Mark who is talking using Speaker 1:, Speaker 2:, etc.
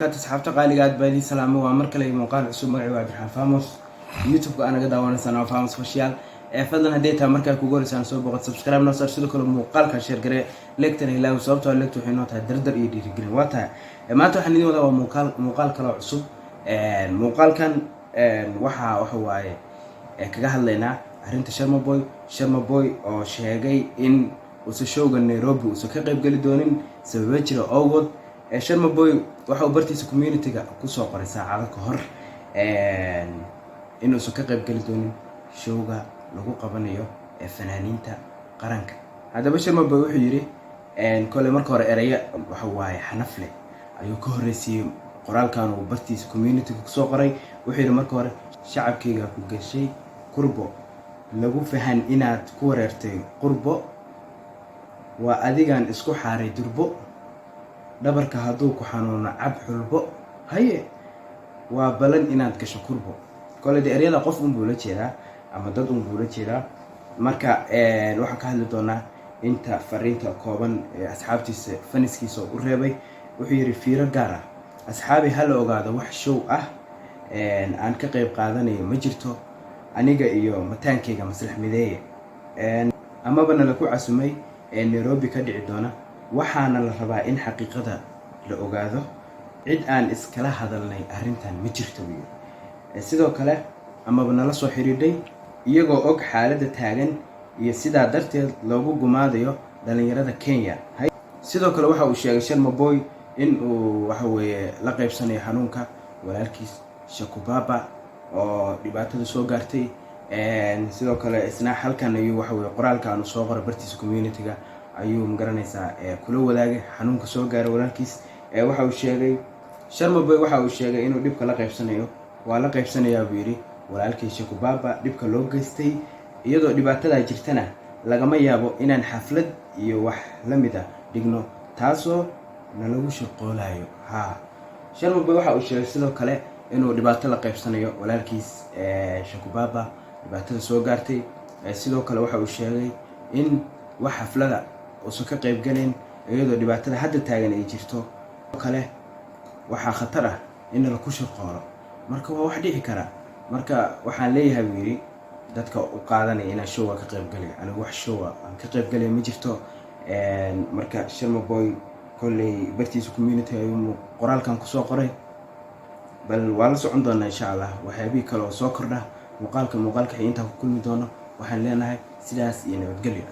Speaker 1: asxaabta qaaliga aad baa idin salaamo waa mar kale muuqaal cusub magaciisa waa Abdirxaan Famos YouTube-ka anaga daawanaysan Famos Official fadlan haddii taa markaa ku gooraysan soo boqod subscribe noo saar sidoo kale muuqaalka share garee like-tan ilaa sababtoo like waxay noo tahay dardar iyo dhiirigelin waa tahay maanta waxaan idin wadaa waa muuqaal kale cusub muuqaalkan waxa waaye kaga hadlaynaa arrinta Sharma Boy oo sheegay in uu showga Nairobi uu ka qayb gali doonin sababo jira awgood Sharma Boy waxa uu bartiisa community-ga ku soo qoray saacado ka hor in uu ka qayb gali doonin showga lagu qabanayo fanaaniinta qaranka. Haddaba Sharma Boy wuxuu yiri kole marka hore eraya waxa waaye xanaf leh ayuu ka horeysiyay qoraalkan uu bartiisa community-ga ku soo qoray. Wuxuu yiri marka hore shacabkayga ku gashay qurbo lagu fahan inaad ku wareertay qurbo waa adigan isku xaaray durbo dhabarka hadduu ku xanuuno cab xulbo haye waa balan inaad gasho qurbo. Kole erayada qof buu la jeedaa ama dad buu la jeedaa marka waxaan ka hadli doonaa inta fariinta kooban asxaabtiisa faniskiisa u reebay. Wuxuu yiri fiiro gaar ah asxaabi hal ogaado wax show ah aan ka qayb qaadanayo ma jirto aniga iyo mataankayga maslax mideeye ama bana la ku casumay Nairobi ka dhici doona waxaana la rabaa in xaqiiqada la ogaado cid aan iskala hadalnay arrintan ma jirto sidoo kale ama bana la soo xiriiday iyagoo og xaaladda taagan iyo sidaa darteed loogu gumaadayo dhalinyarada Kenya. Sidoo kale waxa uu sheegay Sharma Boy in uu waxa weeye la qaybsanayo xanuunka walaalkiis Shakubaba oo dhibaatada soo gaartay sidoo kale isna halkan ayuu waxa weeye qoraalkan soo qoray bartiisa community-ga ayuu magaranaysaa kula wadaagay xanuunka soo gaaray walaalkiis. Waxa uu sheegay Sharma Boy waxa uu sheegay inuu dhibka la qaybsanayo waa la qaybsanayaa buu yiri walaalkiis Shakubaba dhibka loo geystay iyadoo dhibaatada jirtana lagama yaabo inaan xaflad iyo wax la mid ah dhigno taasoo nalagu shaqoolayo. Sharma Boy waxa uu sheegay sidoo kale inuu dhibaato la qaybsanayo walaalkiis Shakubaba dhibaatada soo gaartay. Sidoo kale waxa uu sheegay in wax xaflada uu ka qayb galeen iyadoo dhibaatada hadda taagan ay jirto kale waxa khatar ah in la ku shaqoolo marka waa wax dhici kara marka waxaan leeyahay wiiri dadka u qaadanay in showga ka qayb galay anigu wax show aan ka qayb galay ma jirto marka Sharma Boy kulli bartiisa community ayuu qoraalkan ku soo qoray bal waa la socon doonaa insha Allah waxyaabii kale oo soo kordha muuqaalka inta ku kulmi doono waxaan leenahay sidaas iyo nabadgelyo.